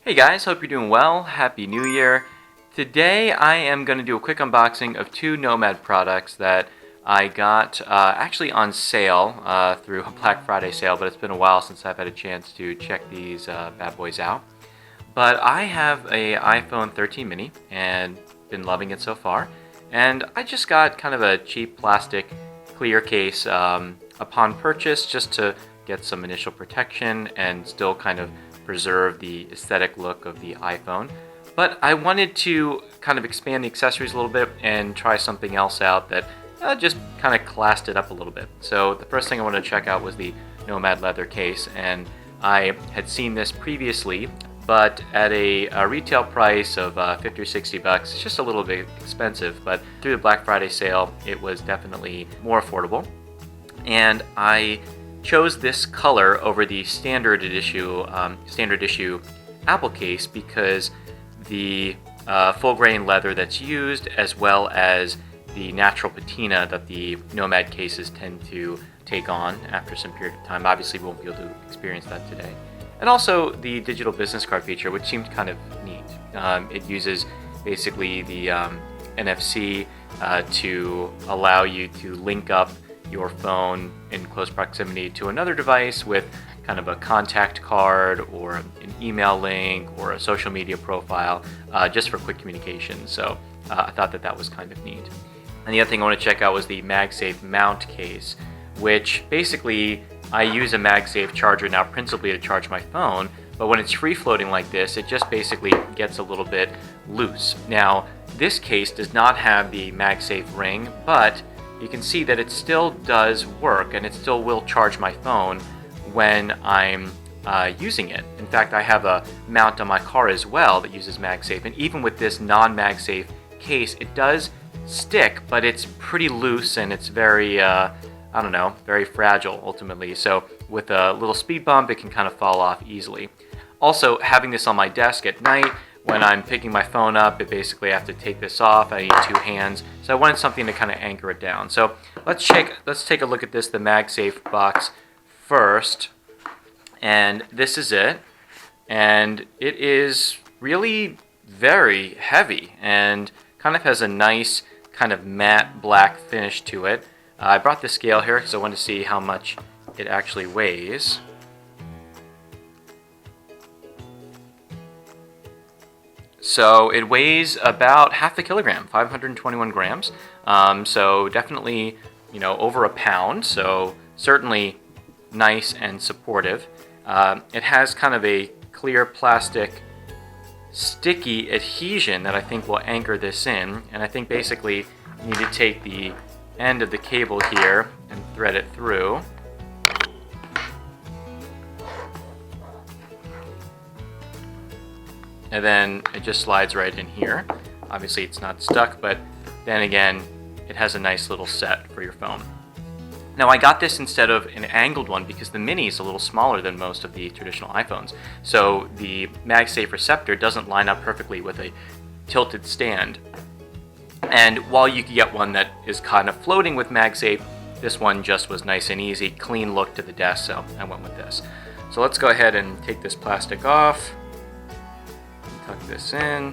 Hey guys, hope you're doing well. Happy New Year. Today I am going to do a quick unboxing of two Nomad products that I got actually on sale through a Black Friday sale, but it's been a while since I've had a chance to check these bad boys out. But I have a iPhone 13 mini and been loving it so far. And I just got kind of a cheap plastic clear case upon purchase just to get some initial protection and still kind of preserve the aesthetic look of the iPhone. But I wanted to kind of expand the accessories a little bit and try something else out that just kind of classed it up a little bit. So the first thing I wanted to check out was the Nomad leather case, and I had seen this previously, but at a retail price of 50 or 60 bucks. It's just a little bit expensive, but through the Black Friday sale, it was definitely more affordable. And I chose this color over the standard issue Apple case because the full grain leather that's used, as well as the natural patina that the Nomad cases tend to take on after some period of time. Obviously, we won't be able to experience that today. And also the digital business card feature, which seemed kind of neat. It uses basically the NFC to allow you to link up your phone in close proximity to another device with kind of a contact card or an email link or a social media profile just for quick communication. So I thought that was kind of neat. And the other thing I want to check out was the MagSafe mount case, which basically I use a MagSafe charger now principally to charge my phone, but when it's free floating like this, it just basically gets a little bit loose. Now, this case does not have the MagSafe ring, but you can see that it still does work and it still will charge my phone when I'm using it. In fact, I have a mount on my car as well that uses MagSafe, and even with this non-MagSafe case, it does stick, but it's pretty loose and it's very, very fragile ultimately. So with a little speed bump, it can kind of fall off easily. Also, having this on my desk at night, when I'm picking my phone up, I have to take this off. I need two hands, so I wanted something to kind of anchor it down. So let's take a look at this, the MagSafe box first, and this is it. And it is really very heavy and kind of has a nice kind of matte black finish to it. I brought the scale here because I wanted to see how much it actually weighs. So it weighs about half a kilogram, 521 grams. So definitely, over a pound. So certainly nice and supportive. It has kind of a clear plastic sticky adhesion that I think will anchor this in. And I think basically you need to take the end of the cable here and thread it through. And then it just slides right in here. Obviously it's not stuck, but then again, it has a nice little set for your phone. Now I got this instead of an angled one because the mini is a little smaller than most of the traditional iPhones. So the MagSafe receptor doesn't line up perfectly with a tilted stand. And while you could get one that is kind of floating with MagSafe, this one just was nice and easy, clean look to the desk, so I went with this. So let's go ahead and take this plastic off. Tuck this in.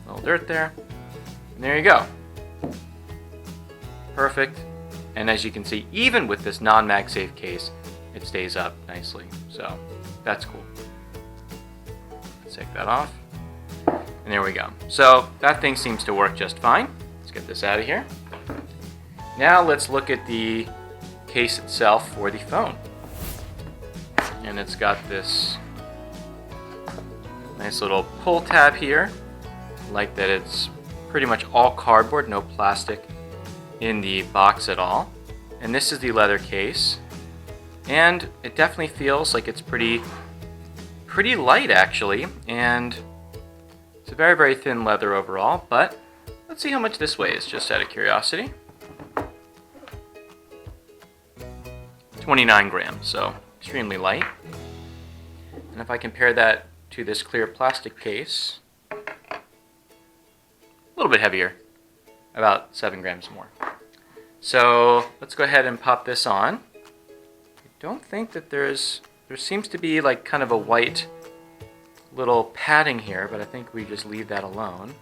A little dirt there. And there you go. Perfect. And as you can see, even with this non-MagSafe case, it stays up nicely. So that's cool. Let's take that off. And there we go. So that thing seems to work just fine. Let's get this out of here. Now let's look at the case itself for the phone. And it's got this nice little pull tab here. I like that it's pretty much all cardboard, no plastic in the box at all. And this is the leather case. And it definitely feels like it's pretty light actually. And it's a very, very thin leather overall, but let's see how much this weighs, just out of curiosity. 29 grams, so extremely light. And if I compare that to this clear plastic case, a little bit heavier, about 7 grams more. So let's go ahead and pop this on. I don't think that there's there seems to be like kind of a white little padding here, but I think we just leave that alone.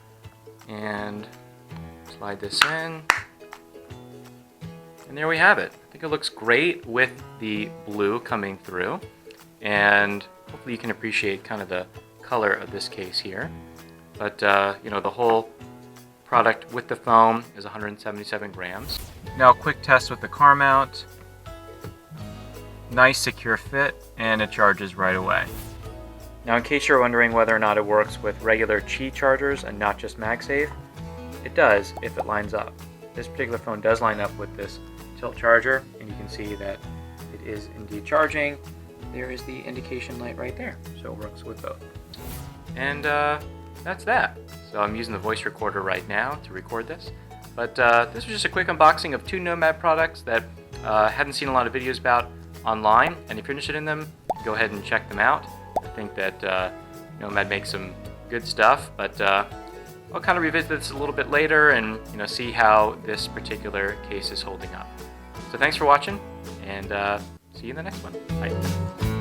And slide this in. And there we have it. I think it looks great with the blue coming through. And hopefully you can appreciate kind of the color of this case here. But you know, the whole product with the foam is 177 grams. Now a quick test with the car mount. Nice secure fit, and it charges right away. Now in case you're wondering whether or not it works with regular Qi chargers and not just MagSafe, it does if it lines up. This particular phone does line up with this tilt charger, and you can see that it is indeed charging. There is the indication light right there, so it works with both. And that's that. So I'm using the voice recorder right now to record this. But this was just a quick unboxing of two Nomad products that hadn't seen a lot of videos about online, and if you're interested in them, go ahead and check them out. I think that Nomad makes some good stuff, but I'll kind of revisit this a little bit later and see how this particular case is holding up. So thanks for watching, and see you in the next one. Bye.